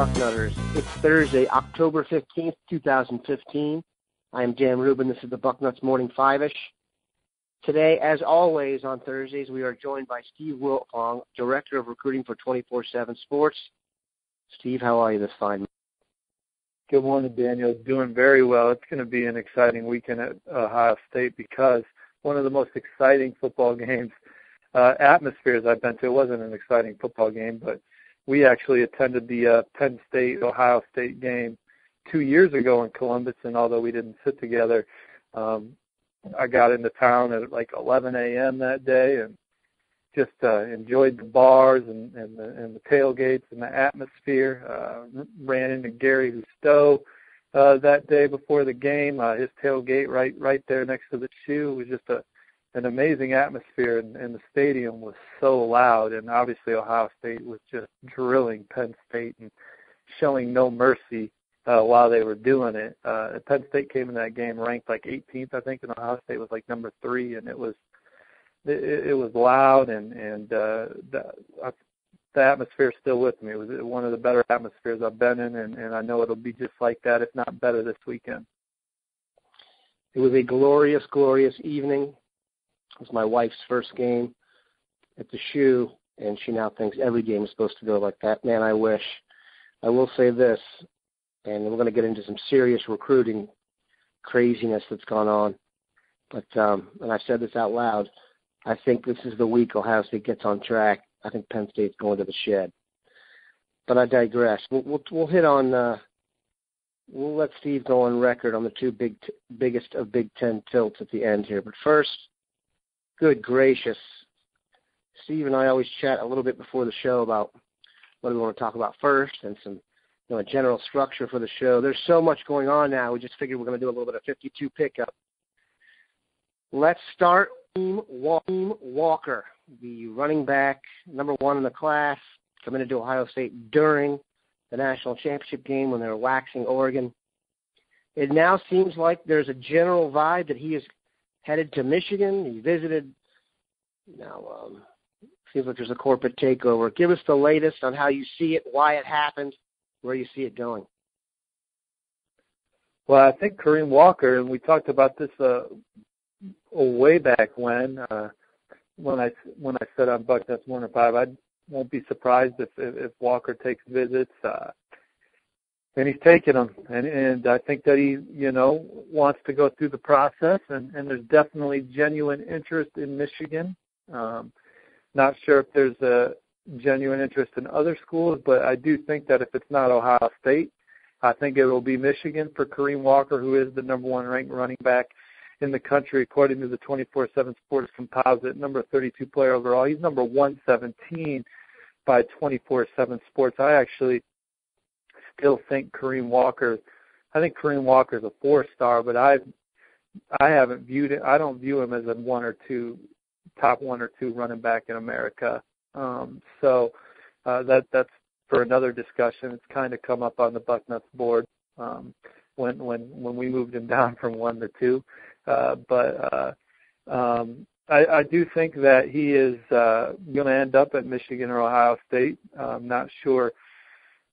Bucknutters. It's Thursday, October 15th, 2015. I am Dan Rubin. This is the Bucknuts Morning 5-ish. Today, as always on Thursdays, we are joined by Steve Wiltfong, Director of Recruiting for 24/7 Sports. Steve, how are you this fine morning? Good morning, Daniel. Doing very well. It's going to be an exciting weekend at Ohio State because one of the most exciting football games, atmospheres I've been to. It wasn't an exciting football game, but we actually attended the Penn State-Ohio State game 2 years ago in Columbus, and although we didn't sit together, I got into town at like 11 a.m. that day and just enjoyed the bars and the tailgates and the atmosphere. Ran into Gary Husto that day before the game. His tailgate right there next to the shoe. It was just an amazing atmosphere, and the stadium was so loud. And obviously Ohio State was just drilling Penn State and showing no mercy while they were doing it. Penn State came in that game ranked like 18th, I think, and Ohio State was like number 3, and it was loud, and the atmosphere is still with me. It was one of the better atmospheres I've been in, and I know it'll be just like that, if not better, this weekend. It was a glorious, glorious evening. It was my wife's first game at the shoe, and she now thinks every game is supposed to go like that. Man, I wish. I will say this, and we're going to get into some serious recruiting craziness that's gone on, but and I've said this out loud, I think this is the week Ohio State gets on track. I think Penn State's going to the shed. But I digress. We'll hit on we'll let Steve go on record on the two biggest of Big Ten tilts at the end here. But first, good gracious, Steve and I always chat a little bit before the show about what do we want to talk about first and some a general structure for the show. There's so much going on now. We just figured we're going to do a little bit of 52 pickup. Let's start Kareem Walker, the running back, number 1 in the class, committed to Ohio State during the national championship game when they were waxing Oregon. It now seems like there's a general vibe that he is headed to Michigan. He visited. Now, seems like there's a corporate takeover. Give us the latest on how you see it, why it happened, where you see it going. Well, I think Kareem Walker, and we talked about this way back when I said on Bucknuts Morning 5, I won't be surprised if Walker takes visits, and he's taking them, and I think that he wants to go through the process, and there's definitely genuine interest in Michigan. Not sure if there's a genuine interest in other schools, but I do think that if it's not Ohio State, I think it will be Michigan for Kareem Walker, who is the number 1 ranked running back in the country, according to the 24/7 Sports Composite, number 32 player overall. He's number 117 by 24/7 Sports. I actually still think Kareem Walker is a 4-star, but I haven't viewed it. I don't view him as a top 1 or 2 running back in America. So that's for another discussion. It's kind of come up on the Bucknuts board when we moved him down from 1 to 2. But I do think that he is going to end up at Michigan or Ohio State. I'm not sure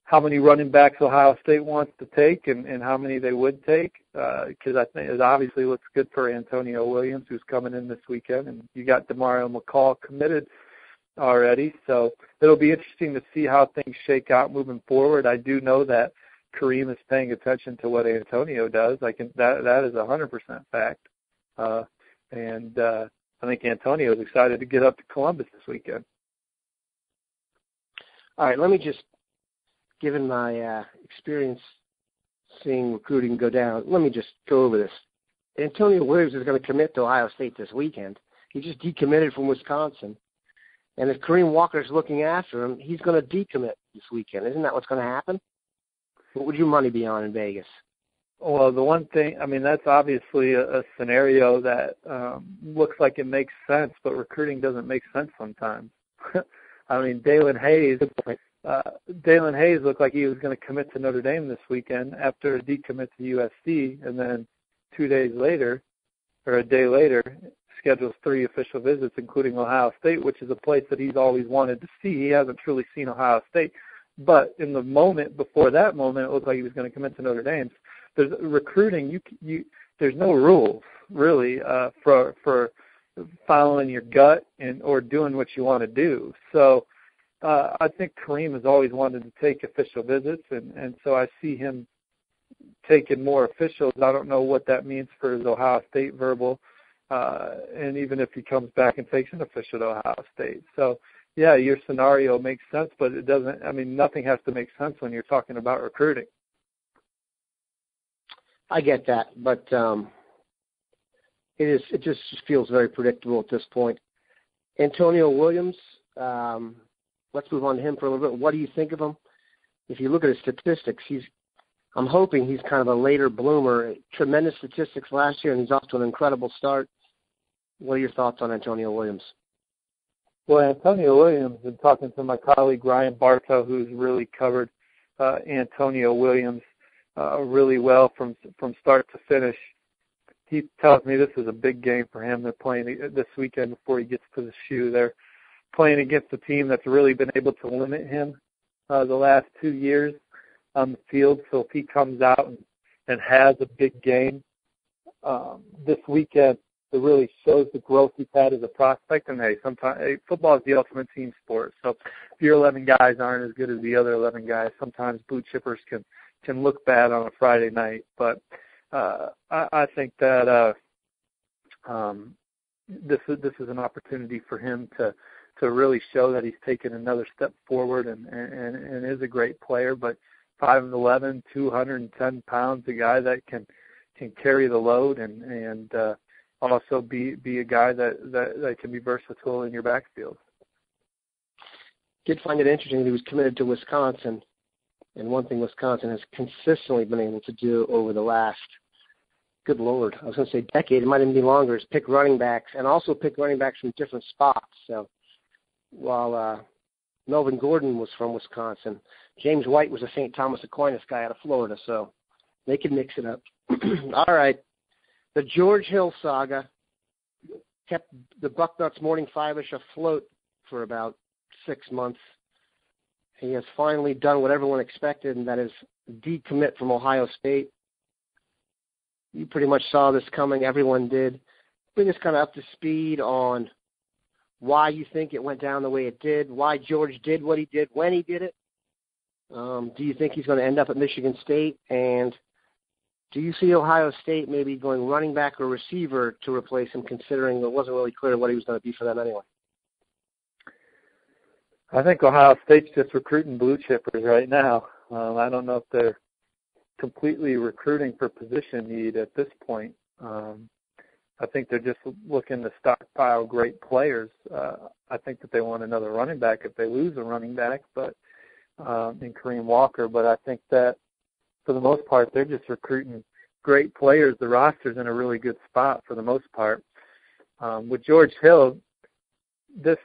how many running backs Ohio State wants to take and how many they would take, because I think it obviously looks good for Antonio Williams, who's coming in this weekend, and you got Demario McCall committed already. So it'll be interesting to see how things shake out moving forward. I do know that Kareem is paying attention to what Antonio does. That is 100% fact. And I think Antonio is excited to get up to Columbus this weekend. All right, let me just, given my experience seeing recruiting go down, let me just go over this. Antonio Williams is going to commit to Ohio State this weekend. He just decommitted from Wisconsin. And if Kareem Walker's looking after him, he's going to decommit this weekend. Isn't that what's going to happen? What would your money be on in Vegas? Well, the one thing, that's obviously a scenario that looks like it makes sense, but recruiting doesn't make sense sometimes. Daelin Hayes looked like he was going to commit to Notre Dame this weekend after a decommit to USC, and then 2 days later, or a day later, schedules 3 official visits, including Ohio State, which is a place that he's always wanted to see. He hasn't truly seen Ohio State, But in the moment before that moment, it looked like he was going to commit to Notre Dame. There's recruiting. There's no rules really for following your gut or doing what you want to do. So I think Kareem has always wanted to take official visits, and so I see him taking more officials. I don't know what that means for his Ohio State verbal, and even if he comes back and takes an official to Ohio State. So, yeah, your scenario makes sense, but it doesn't. I mean, nothing has to make sense when you're talking about recruiting. I get that, but it just feels very predictable at this point. Antonio Williams, let's move on to him for a little bit. What do you think of him? If you look at his statistics, I'm hoping he's kind of a later bloomer. Tremendous statistics last year, and he's off to an incredible start. What are your thoughts on Antonio Williams? Well, Antonio Williams, and talking to my colleague Ryan Bartow, who's really covered Antonio Williams really well from start to finish, he tells me this is a big game for him. They're playing this weekend before he gets to the shoe. They're playing against a team that's really been able to limit him the last 2 years on the field. So if he comes out and has a big game this weekend, it really shows the growth he's had as a prospect. And, sometimes football is the ultimate team sport. So if your 11 guys aren't as good as the other 11 guys, sometimes blue chippers can look bad on a Friday night. But I think that this is an opportunity for him to really show that he's taken another step forward and is a great player. But 5'11", 210 pounds, a guy that can carry the load and also be a guy that can be versatile in your backfield. Did find it interesting that he was committed to Wisconsin, and one thing Wisconsin has consistently been able to do over the last, good Lord, I was going to say decade, it might even be longer, is pick running backs, and also pick running backs from different spots. So while Melvin Gordon was from Wisconsin, James White was a St. Thomas Aquinas guy out of Florida, so they can mix it up. All right. The George Hill saga kept the Bucknuts Morning Five-ish afloat for about 6 months. He has finally done what everyone expected, and that is decommit from Ohio State. You pretty much saw this coming. Everyone did. Bring us kind of up to speed on why you think it went down the way it did, why George did what he did, when he did it. Do you think he's going to end up at Michigan State? And do you see Ohio State maybe going running back or receiver to replace him, considering it wasn't really clear what he was going to be for them anyway? I think Ohio State's just recruiting blue chippers right now. I don't know if they're completely recruiting for position need at this point. I think they're just looking to stockpile great players. I think that they want another running back if they lose a running back, but in Kareem Walker. But I think that for the most part, they're just recruiting great players. The roster's in a really good spot for the most part. With George Hill, this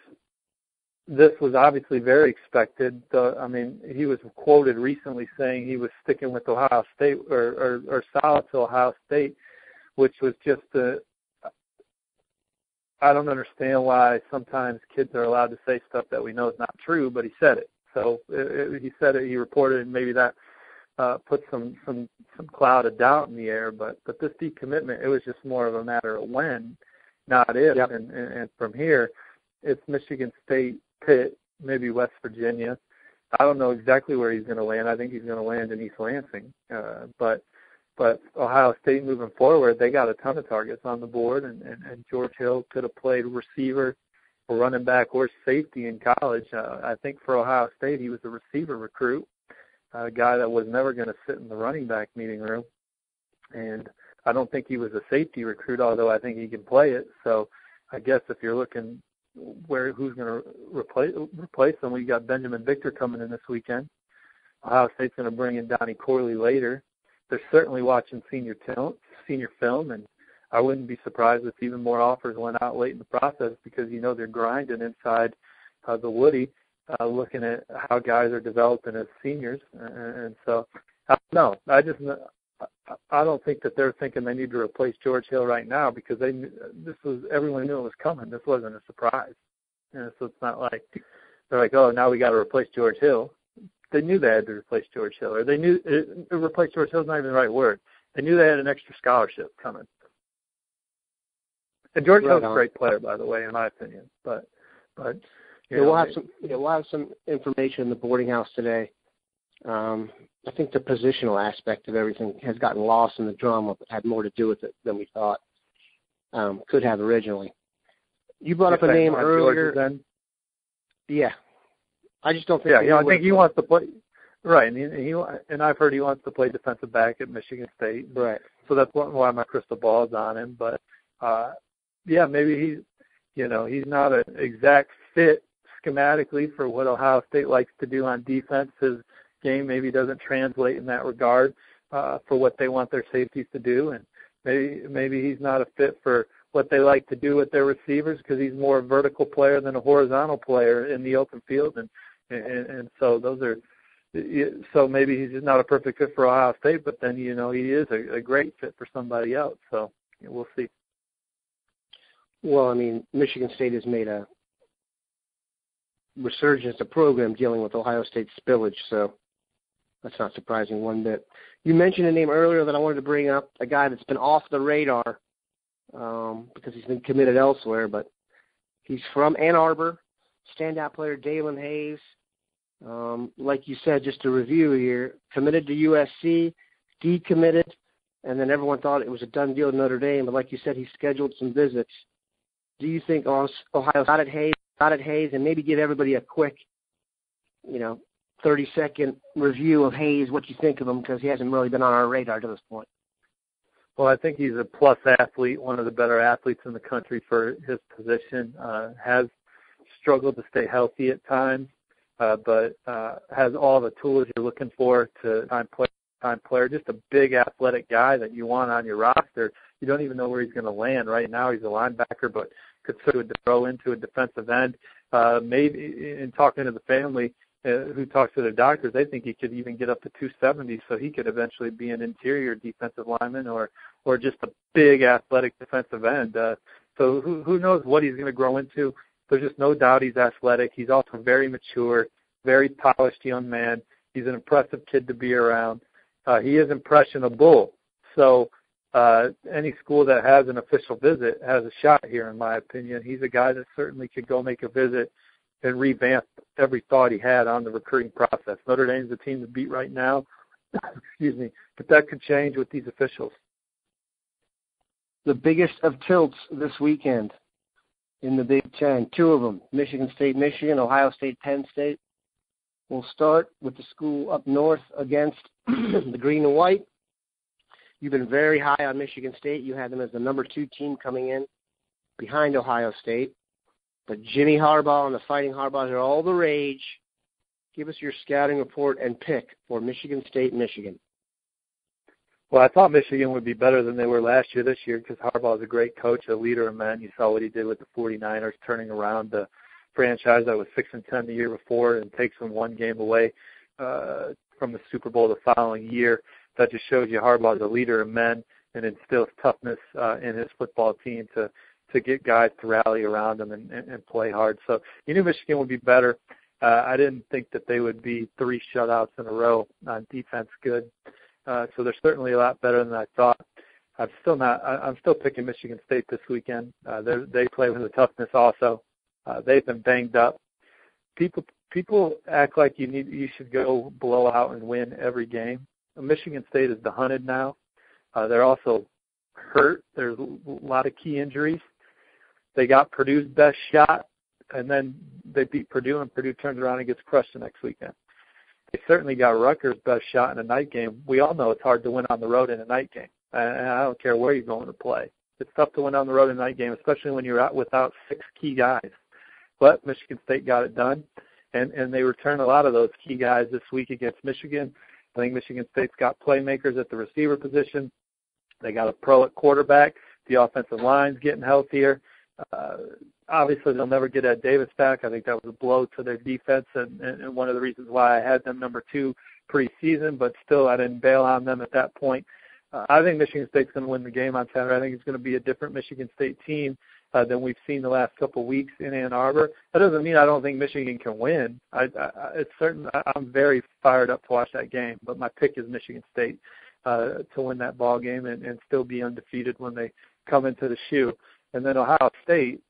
was obviously very expected. I mean, he was quoted recently saying he was sticking with Ohio State or solid to Ohio State, which was just I don't understand why sometimes kids are allowed to say stuff that we know is not true, but he said it. So he said it, he reported it, and maybe that put some cloud of doubt in the air. But this decommitment, it was just more of a matter of when, not if. Yep. And from here, it's Michigan State, Pitt, maybe West Virginia. I don't know exactly where he's going to land. I think he's going to land in East Lansing. But Ohio State moving forward, they got a ton of targets on the board, and George Hill could have played receiver or running back or safety in college. I think for Ohio State, he was a receiver recruit, a guy that was never going to sit in the running back meeting room. And I don't think he was a safety recruit, although I think he can play it. So I guess if you're looking who's going to replace him, we got Benjamin Victor coming in this weekend. Ohio State's going to bring in Donnie Corley later. They're certainly watching senior film, and I wouldn't be surprised if even more offers went out late in the process because, they're grinding inside the Woody, looking at how guys are developing as seniors. And so, I don't know. I don't think that they're thinking they need to replace George Hill right now because everyone knew it was coming. This wasn't a surprise. So it's not like they're like, oh, now we got to replace George Hill. they knew they had to replace George Hill, or they knew replace George Hill is not even the right word. They knew they had an extra scholarship coming. And George Hill's a great player, by the way, in my opinion. But we'll have some information in the boarding house today. I think the positional aspect of everything has gotten lost in the drama, but had more to do with it than we thought could have originally. You brought up a name earlier. Yeah, I just don't think. Yeah, I think he wants to play. Right, and I've heard he wants to play defensive back at Michigan State. Right. So that's why my crystal ball is on him. But maybe he's not an exact fit schematically for what Ohio State likes to do on defense. His game maybe doesn't translate in that regard for what they want their safeties to do, and maybe he's not a fit for what they like to do with their receivers because he's more a vertical player than a horizontal player in the open field, and so those are. So maybe he's just not a perfect fit for Ohio State, but then he is a great fit for somebody else. So we'll see. Well, I mean, Michigan State has made a resurgence of program dealing with Ohio State spillage, so that's not surprising one bit. You mentioned a name earlier that I wanted to bring up, a guy that's been off the radar because he's been committed elsewhere, but he's from Ann Arbor, standout player Daelin Hayes. Like you said, just to review here, committed to USC, decommitted, and then everyone thought it was a done deal at Notre Dame, but like you said, he scheduled some visits. Do you think Ohio got at Hayes, and maybe give everybody a quick, 30-second review of Hayes, what you think of him, because he hasn't really been on our radar to this point? Well, I think he's a plus athlete, one of the better athletes in the country for his position, has struggled to stay healthy at times, but has all the tools you're looking for to time player, just a big athletic guy that you want on your roster. You don't even know where he's going to land. Right now he's a linebacker, but could sort of grow into a defensive end. Maybe in talking to the family who talks to their doctors, they think he could even get up to 270, so he could eventually be an interior defensive lineman or just a big athletic defensive end. So who knows what he's going to grow into. There's just no doubt he's athletic. He's also very mature, very polished young man. He's an impressive kid to be around. He is impressionable. So any school that has an official visit has a shot here, in my opinion. He's a guy that certainly could go make a visit and revamp every thought he had on the recruiting process. Notre Dame's the team to beat right now. Excuse me. But that could change with these officials. The biggest of tilts this weekend in the Big Ten, two of them, Michigan State, Michigan, Ohio State, Penn State. We'll start with the school up north against the green and white. You've been very high on Michigan State. You had them as the number 2 team coming in behind Ohio State. But Jimmy Harbaugh and the Fighting Harbaughs are all the rage. Give us your scouting report and pick for Michigan State, Michigan. Well, I thought Michigan would be better than they were last year this year because Harbaugh is a great coach, a leader of men. You saw what he did with the 49ers, turning around the franchise that was 6-10 the year before and takes them one game away from the Super Bowl the following year. That just shows you Harbaugh is a leader of men and instills toughness in his football team to get guys to rally around him and play hard. So you knew Michigan would be better. I didn't think that they would be 3 shutouts in a row on defense good. So they're certainly a lot better than I thought. I'm still picking Michigan State this weekend. They play with a toughness also. They've been banged up. People act like you should go blow out and win every game. Michigan State is the hunted now. They're also hurt. There's a lot of key injuries. They got Purdue's best shot, and then they beat Purdue, and Purdue turns around and gets crushed the next weekend. They certainly got Rutgers' best shot in a night game. We all know it's hard to win on the road in a night game, and I don't care where you're going to play. It's tough to win on the road in a night game, especially when you're out without 6 key guys. But Michigan State got it done, and they returned a lot of those key guys this week against Michigan. I think Michigan State's got playmakers at the receiver position. They got a pro at quarterback. The offensive line's getting healthier. Obviously, they'll never get Ed Davis back. I think that was a blow to their defense and one of the reasons why I had them number 2 preseason, but still I didn't bail on them at that point. I think Michigan State's going to win the game on Saturday. I think it's going to be a different Michigan State team. than we've seen the last couple of weeks in Ann Arbor. That doesn't mean I don't think Michigan can win. It's certain. I'm very fired up to watch that game, but my pick is Michigan State to win that ball game and still be undefeated when they come into the shoe. And then Ohio State,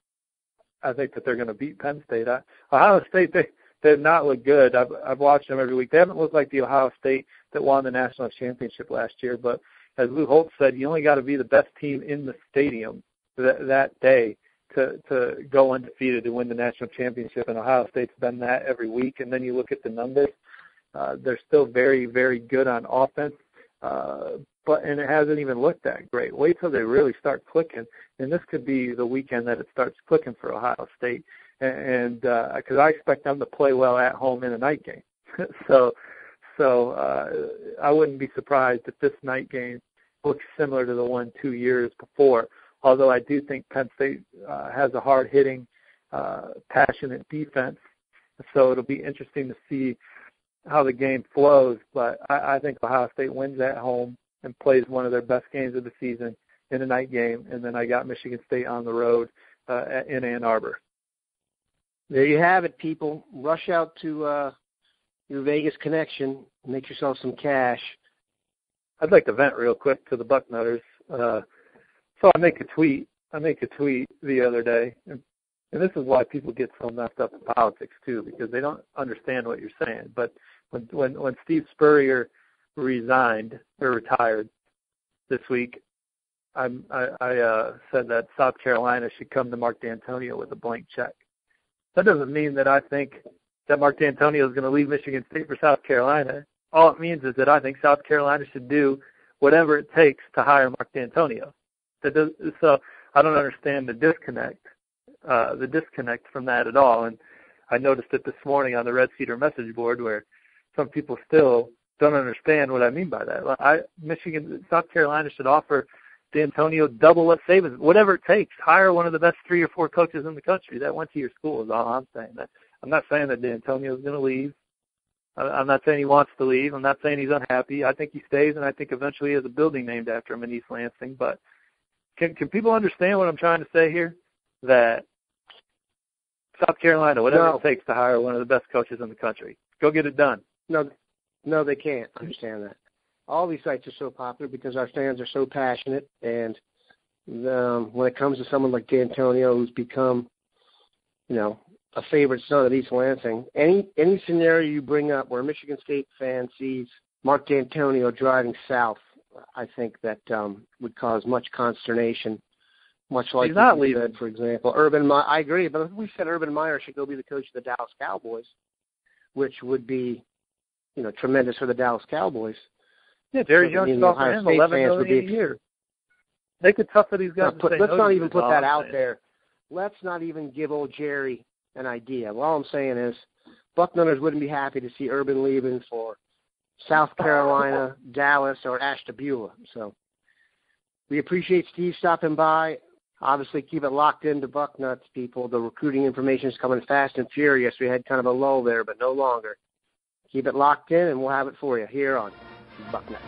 I think that they're going to beat Penn State. Ohio State, they have not looked good. I've watched them every week. They haven't looked like the Ohio State that won the national championship last year. But as Lou Holtz said, you only got to be the best team in the stadium that day to go undefeated to win the national championship. And Ohio State's done that every week. And then you look at the numbers. They're still very, very good on offense. And it hasn't even looked that great. Wait till they really start clicking, and this could be the weekend that it starts clicking for Ohio State. And because I expect them to play well at home in a night game, so I wouldn't be surprised if this night game looks similar to the one 2 years before. Although I do think Penn State has a hard-hitting, passionate defense, so it'll be interesting to see how the game flows. But I think Ohio State wins at home and plays one of their best games of the season in a night game. And then I got Michigan State on the road in Ann Arbor. There you have it, people. Rush out to your Vegas connection. Make yourself some cash. I'd like to vent real quick to the Bucknutters. So I make a tweet the other day, and this is why people get so messed up in politics too, because they don't understand what you're saying. But when Steve Spurrier resigned or retired this week, I said that South Carolina should come to Mark D'Antonio with a blank check. That doesn't mean that I think that Mark D'Antonio is going to leave Michigan State for South Carolina. All it means is that I think South Carolina should do whatever it takes to hire Mark D'Antonio. So I don't understand the disconnect from that at all. And I noticed it this morning on the Red Cedar message board where some people still don't understand what I mean by that. South Carolina should offer D'Antonio double what Saban, whatever it takes. Hire one of the best 3 or 4 coaches in the country that went to your school is all I'm saying. I'm not saying that D'Antonio is going to leave. I'm not saying he wants to leave. I'm not saying he's unhappy. I think he stays, and I think eventually he has a building named after him in East Lansing. But can people understand what I'm trying to say here? That South Carolina, whatever it takes to hire one of the best coaches in the country, go get it done. No, they can't understand that. All these sites are so popular because our fans are so passionate, and when it comes to someone like D'Antonio, who's become, a favorite son of East Lansing, any scenario you bring up where a Michigan State fan sees Mark D'Antonio driving south, I think that would cause much consternation. Much like he's not you leaving. said, for example, Urban Meyer. I agree, but we said Urban Meyer should go be the coach of the Dallas Cowboys, which would be, tremendous for the Dallas Cowboys. Yeah, Jerry Jones should offer him $11 million a year. They could tough these guys. Let's not even put that out there. Let's not even give old Jerry an idea. Well, all I'm saying is Bucknutters wouldn't be happy to see Urban leaving for South Carolina, Dallas, or Ashtabula. So we appreciate Steve stopping by. Obviously, keep it locked into Bucknuts, people. The recruiting information is coming fast and furious. We had kind of a lull there, but no longer. Keep it locked in, and we'll have it for you here on Bucknuts.